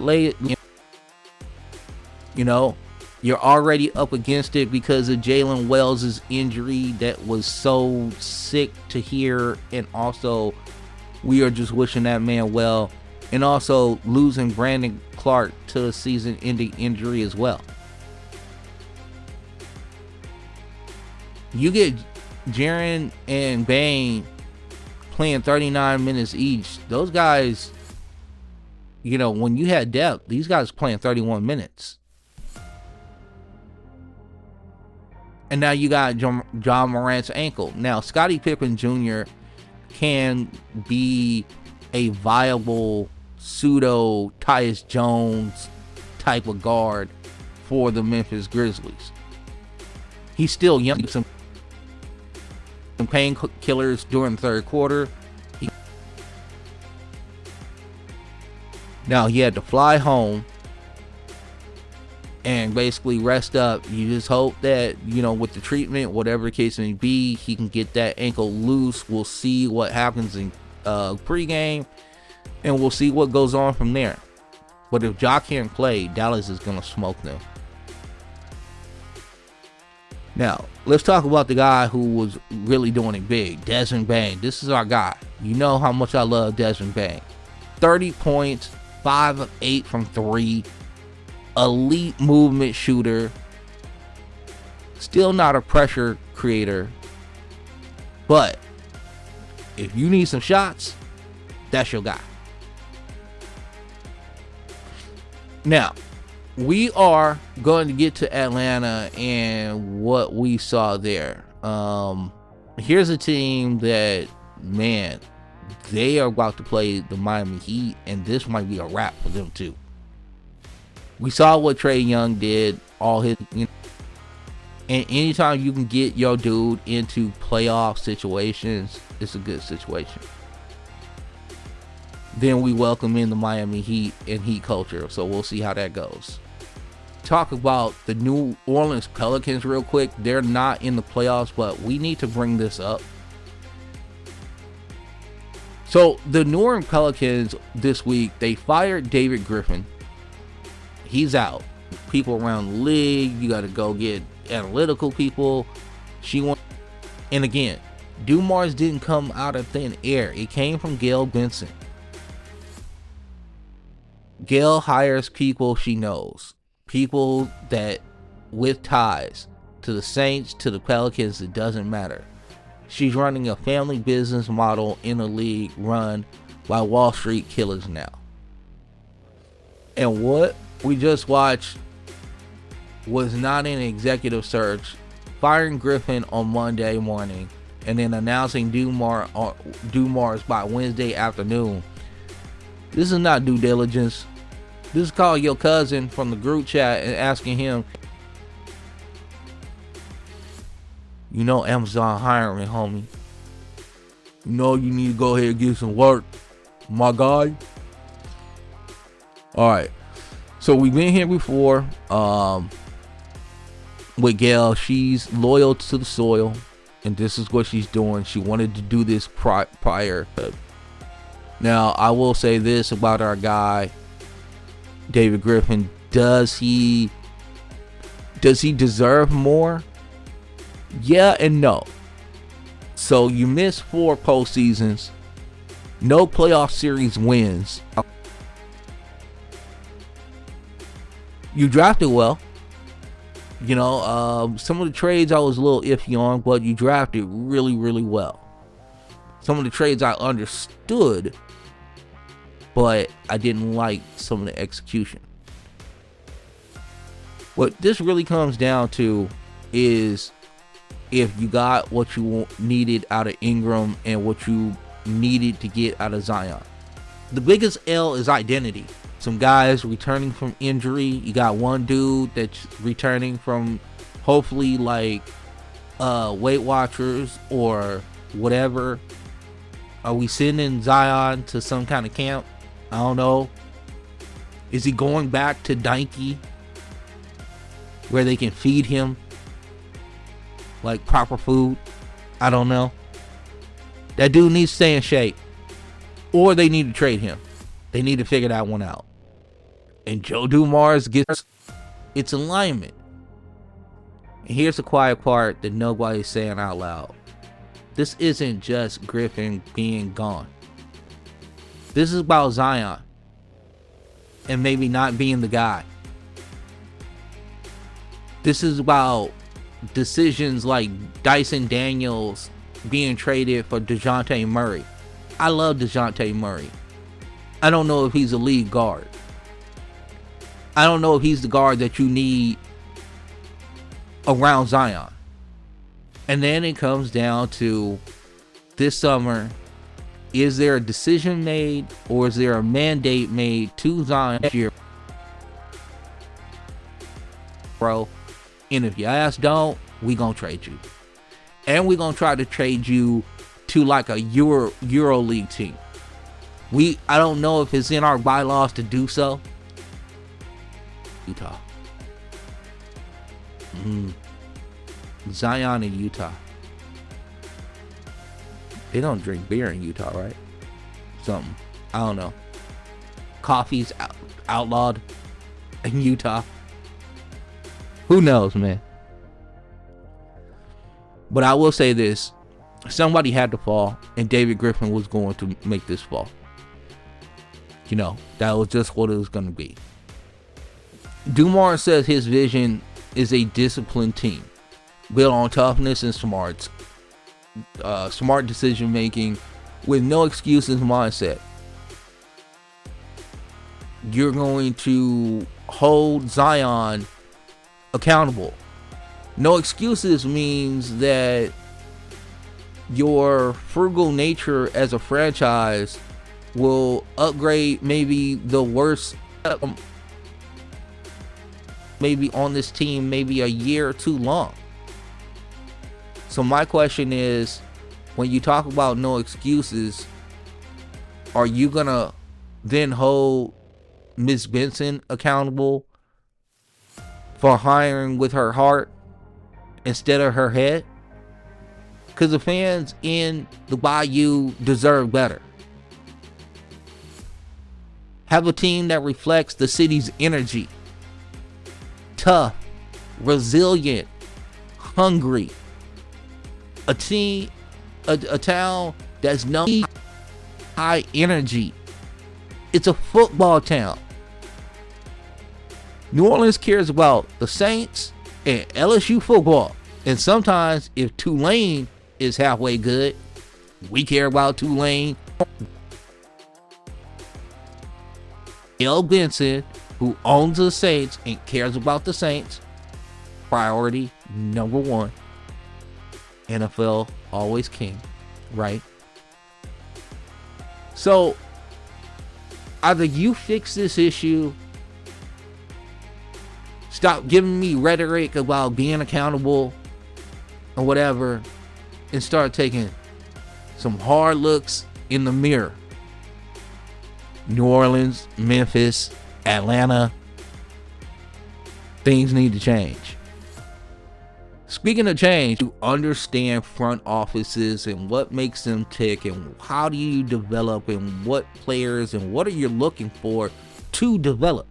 you're already up against it because of Jalen Wells' injury that was so sick to hear. And also, we are just wishing that man well. And also losing Brandon Clark to a season-ending injury as well. You get Jaren and Bane playing 39 minutes each. Those guys, when you had depth, these guys playing 31 minutes. And now you got John Morant's ankle. Now, Scottie Pippen Jr. can be a viable pseudo Tyus Jones type of guard for the Memphis Grizzlies. He's still young. Some painkillers during the third quarter. Now he had to fly home and basically rest up. You just hope that, with the treatment, whatever the case may be, he can get that ankle loose. We'll see what happens in pregame, and we'll see what goes on from there. But if Ja can't play, Dallas is going to smoke them. Now, let's talk about the guy who was really doing it big, Desmond Bane. This is our guy. You know how much I love Desmond Bane. 30 points, 5 of 8 from 3. Elite movement shooter. Still not a pressure creator. But if you need some shots, that's your guy. Now, we are going to get to Atlanta and what we saw there. Here's a team that, man, they are about to play the Miami Heat, and this might be a wrap for them too. We saw what Trae Young did, all his, and anytime you can get your dude into playoff situations, it's a good situation. Then we welcome in the Miami Heat and Heat culture, so we'll see how that goes. Talk about the New Orleans Pelicans real quick. They're not in the playoffs, but we need to bring this up. So the New Orleans Pelicans this week, they fired David Griffin. He's out. People around the league, you got to go get analytical people. And again, Dumars didn't come out of thin air. It came from Gail Benson. Gail hires people she knows. People that with ties to the Saints, to the Pelicans, it doesn't matter. She's running a family business model in a league run by Wall Street killers now. And what we just watched was not an executive search, firing Griffin on Monday morning and then announcing Dumars by Wednesday afternoon. This is not due diligence. This is calling your cousin from the group chat and asking him, Amazon hiring, homie. You need to go ahead and get some work, my guy. All right. So we've been here before with Gail. She's loyal to the soil, and this is what she's doing. She wanted to do this prior. Now, I will say this about our guy, David Griffin. Does he deserve more? Yeah and no. So you miss 4 postseasons, no playoff series wins. You drafted well. Some of the trades I was a little iffy on, but you drafted really, really well. Some of the trades I understood, but I didn't like some of the execution. What this really comes down to is if you got what you needed out of Ingram and what you needed to get out of Zion. The biggest L is identity. Some guys returning from injury. You got one dude that's returning from hopefully like Weight Watchers or whatever. Are we sending Zion to some kind of camp? I don't know. Is he going back to Dainky where they can feed him like proper food? I don't know. That dude needs to stay in shape, or they need to trade him. They need to figure that one out. And Joe Dumars gets its alignment. And here's the quiet part that nobody's saying out loud. This isn't just Griffin being gone. This is about Zion and maybe not being the guy. This is about decisions like Dyson Daniels being traded for DeJounte Murray. I love DeJounte Murray. I don't know if he's a lead guard. I don't know if he's the guard that you need around Zion. And then it comes down to this summer, is there a decision made or is there a mandate made to Zion this year? Bro, and if your ass don't, we gonna trade you. And we gonna try to trade you to like a Euro League team. I don't know if it's in our bylaws to do so. Utah. Zion in Utah. They don't drink beer in Utah, right? Something. I don't know. Coffee's outlawed in Utah. Who knows, man? But I will say this. Somebody had to fall, and David Griffin was going to make this fall. You know, that was just what it was going to be. Dumars says his vision is a disciplined team built on toughness and smarts. Smart decision making with no excuses mindset. You're going to hold Zion accountable. No excuses means that your frugal nature as a franchise will upgrade maybe the worst maybe on this team maybe a year or two long. So my question is, when you talk about no excuses, are you gonna then hold Miss Benson accountable for hiring with her heart instead of her head? Because the fans in the Bayou deserve better. Have a team that reflects the city's energy. Tough, resilient, hungry. A team, a town that's known high energy. It's a football town. New Orleans cares about the Saints and LSU football. And sometimes if Tulane is halfway good, we care about Tulane. L. Benson, who owns the Saints and cares about the Saints, priority number one. NFL always king, right? So either you fix this issue, stop giving me rhetoric about being accountable or whatever, and start taking some hard looks in the mirror. New Orleans, Memphis, Atlanta, things need to change. Speaking of change, to understand front offices and what makes them tick and how do you develop and what players and what are you looking for to develop.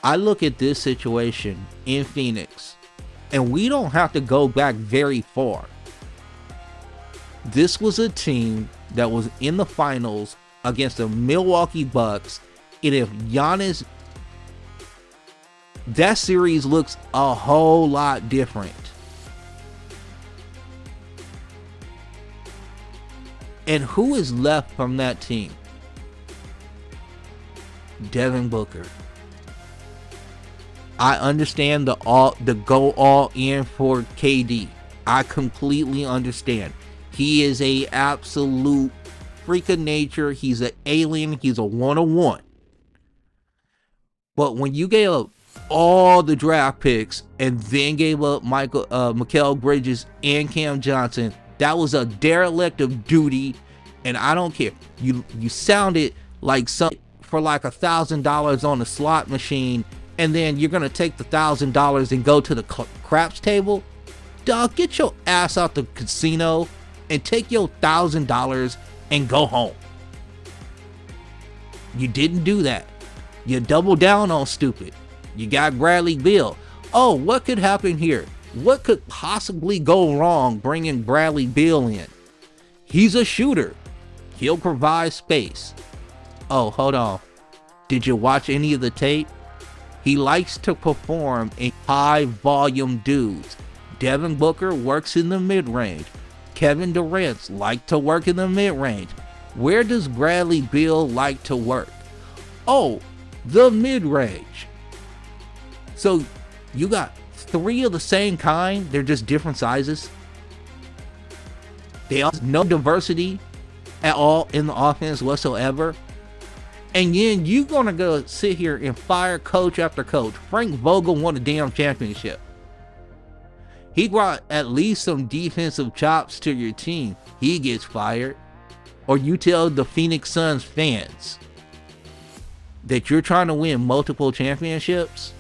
I look at this situation in Phoenix, and we don't have to go back very far. This was a team that was in the finals against the Milwaukee Bucks, and if Giannis, that series looks a whole lot different. And who is left from that team? Devin Booker. I understand the go all in for KD. I completely understand. He is a absolute freak of nature. He's an alien. He's a one-on-one. But when you gave up all the draft picks and then gave up Mikal Bridges and Cam Johnson, that was a derelict of duty. And I don't care. You sounded like some for like $1,000 on a slot machine, and then you're gonna take the $1,000 and go to the craps table. Dog, get your ass out the casino and take your $1,000 and go home. You didn't do that. You doubled down on stupid. You got Bradley Beal. Oh, what could happen here? What could possibly go wrong bringing Bradley Beal in? He's a shooter. He'll provide space. Oh, hold on. Did you watch any of the tape? He likes to perform in high volume dudes. Devin Booker works in the mid-range. Kevin Durant's like to work in the mid-range. Where does Bradley Beal like to work? Oh, the mid-range. So you got three of the same kind. They're just different sizes. They have no diversity at all in the offense whatsoever. And then you're going to go sit here and fire coach after coach. Frank Vogel won a damn championship. He brought at least some defensive chops to your team. He gets fired. Or you tell the Phoenix Suns fans that you're trying to win multiple championships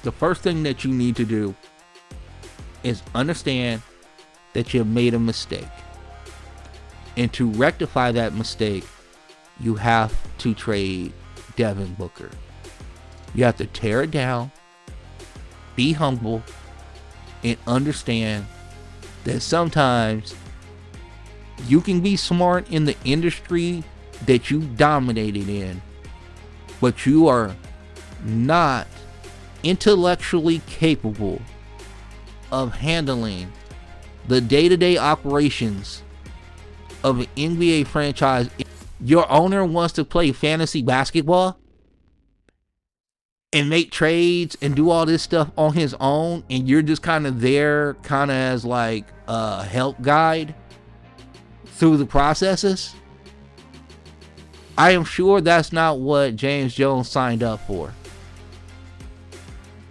the first thing that you need to do is understand that you have made a mistake. And to rectify that mistake, you have to trade Devin Booker. You have to tear it down, be humble, and understand that sometimes you can be smart in the industry that you dominated in, but you are not intellectually capable of handling the day-to-day operations of an NBA franchise. Your owner wants to play fantasy basketball and make trades and do all this stuff on his own, and you're just kind of there kind of as like a help guide through the processes. I am sure that's not what James Jones signed up for.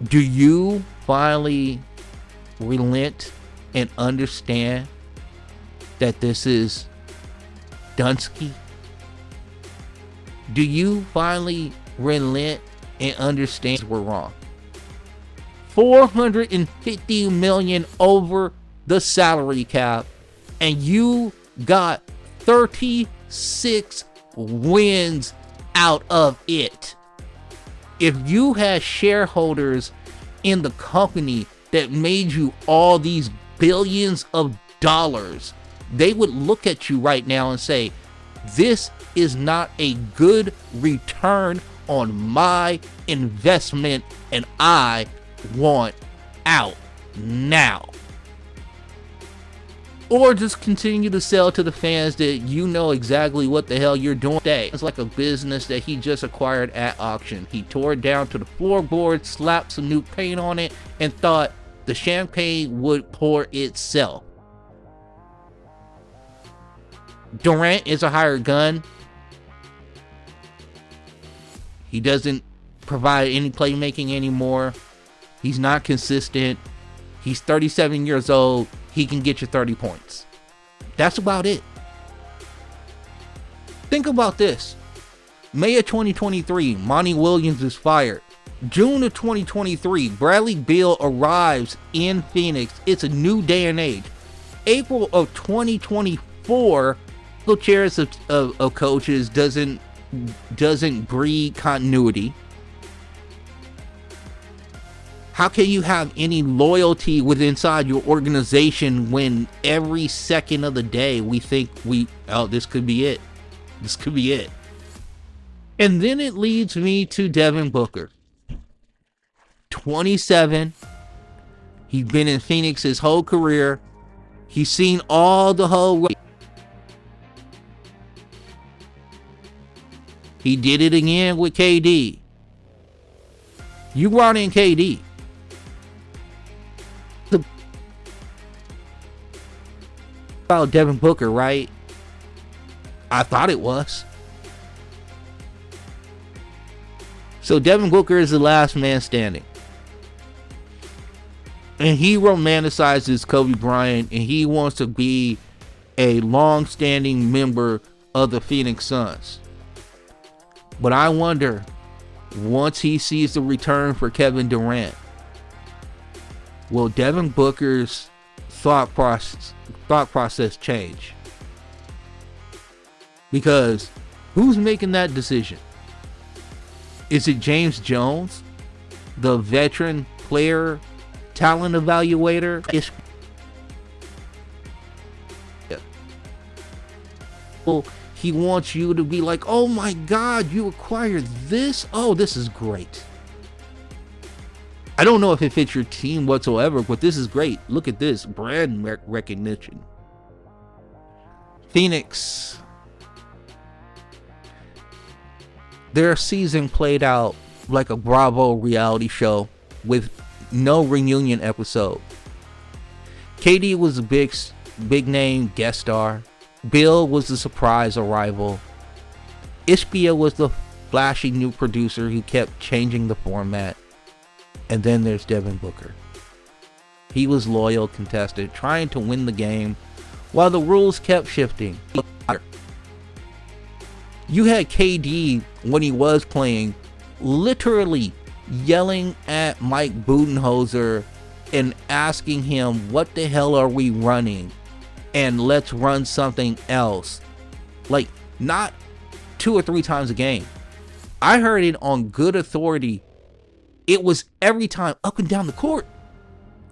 Do you finally relent and understand that this is Dunsky? Do you finally relent and understand we're wrong? $450 million over the salary cap, and you got 36 wins out of it. If you had shareholders in the company that made you all these billions of dollars, they would look at you right now and say, this is not a good return on my investment, and I want out now. Or just continue to sell to the fans that you know exactly what the hell you're doing. It's like a business that he just acquired at auction. He tore it down to the floorboard, slapped some new paint on it, and thought the champagne would pour itself. Durant is a hired gun. He doesn't provide any playmaking anymore. He's not consistent. He's 37 years old. He can get you 30 points. That's about it. Think about this. May of 2023, Monty Williams is fired. June of 2023, Bradley Beal arrives in Phoenix. It's a new day and age. April of 2024, the chairs of coaches doesn't breed continuity. How can you have any loyalty within inside your organization when every second of the day we think this could be it. This could be it. And then it leads me to Devin Booker. 27. He's been in Phoenix his whole career. He's seen all the whole way. He did it again with KD. You brought in KD. About Devin Booker, right? I thought it was. So Devin Booker is the last man standing. And he romanticizes Kobe Bryant, and he wants to be a long-standing member of the Phoenix Suns. But I wonder, once he sees the return for Kevin Durant, will Devin Booker's thought process change? Because who's making that decision? Is it James Jones, the veteran player talent evaluator? Well, he wants you to be like, oh my God, you acquired this? Oh, this is great. I don't know if it fits your team whatsoever, but this is great. Look at this brand recognition. Phoenix. Their season played out like a Bravo reality show with no reunion episode. KD was a big name guest star. Bill was the surprise arrival. Ishbia was the flashy new producer who kept changing the format. And then there's Devin Booker. He was loyal contestant, trying to win the game while the rules kept shifting. You had KD, when he was playing, literally yelling at Mike Budenholzer and asking him, what the hell are we running? And let's run something else. Like, not 2 or 3 times a game. I heard it on good authority. It was every time, up and down the court.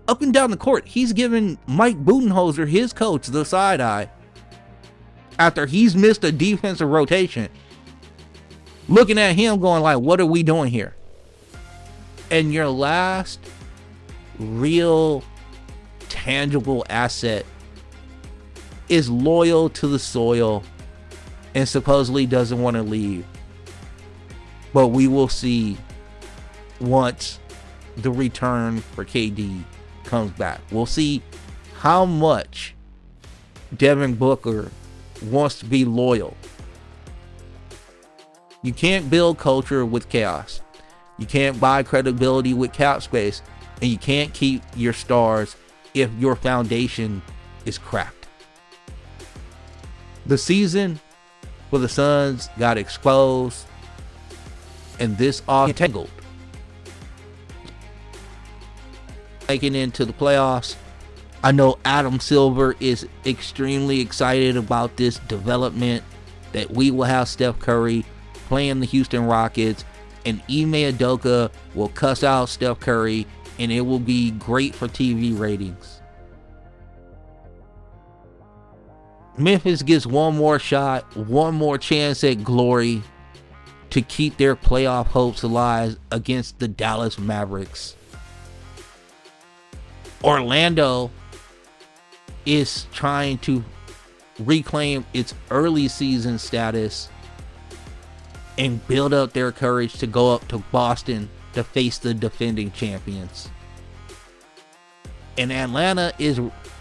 Up and down the court. He's giving Mike Budenholzer, his coach, the side eye after he's missed a defensive rotation. Looking at him going like, what are we doing here? And your last real tangible asset is loyal to the soil and supposedly doesn't want to leave. But we will see once the return for KD comes back. We'll see how much Devin Booker wants to be loyal. You can't build culture with chaos. You can't buy credibility with cap space. And you can't keep your stars if your foundation is cracked. The season for the Suns got exposed, and this all entangled. Taking into the playoffs, I know Adam Silver is extremely excited about this development that we will have Steph Curry playing the Houston Rockets, and Ime Udoka will cuss out Steph Curry, and it will be great for TV ratings. Memphis gets one more shot, one more chance at glory to keep their playoff hopes alive against the Dallas Mavericks. Orlando is trying to reclaim its early season status and build up their courage to go up to Boston to face the defending champions. And Atlanta is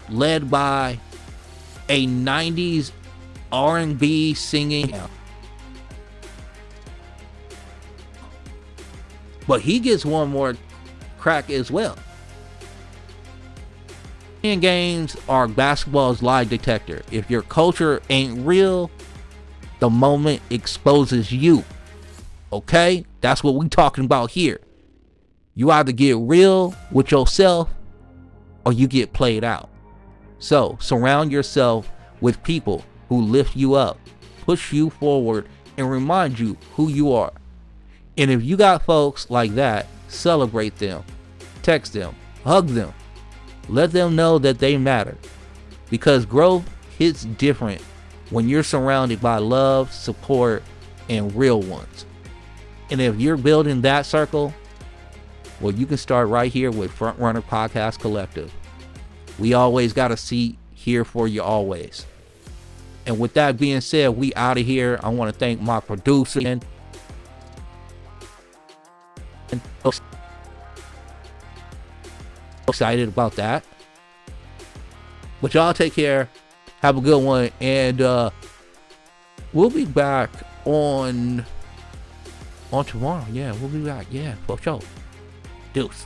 led by a 90s R&B singing, but he gets one more crack as well. Games are basketball's lie detector. If your culture ain't real, the moment exposes you. Okay? That's what we talking about here. You either get real with yourself or you get played out. So surround yourself with people who lift you up, push you forward, and remind you who you are. And if you got folks like that, celebrate them, text them, hug them, let them know that they matter. Because growth hits different when you're surrounded by love, support, and real ones. And if you're building that circle, well, you can start right here with Frontrunner Podcast Collective. We always got a seat here for you always. And with that being said, we out of here. I want to thank my producer and excited about that. But y'all take care. Have a good one. And we'll be back on tomorrow. Yeah, we'll be back. Yeah, for sure. Deuce.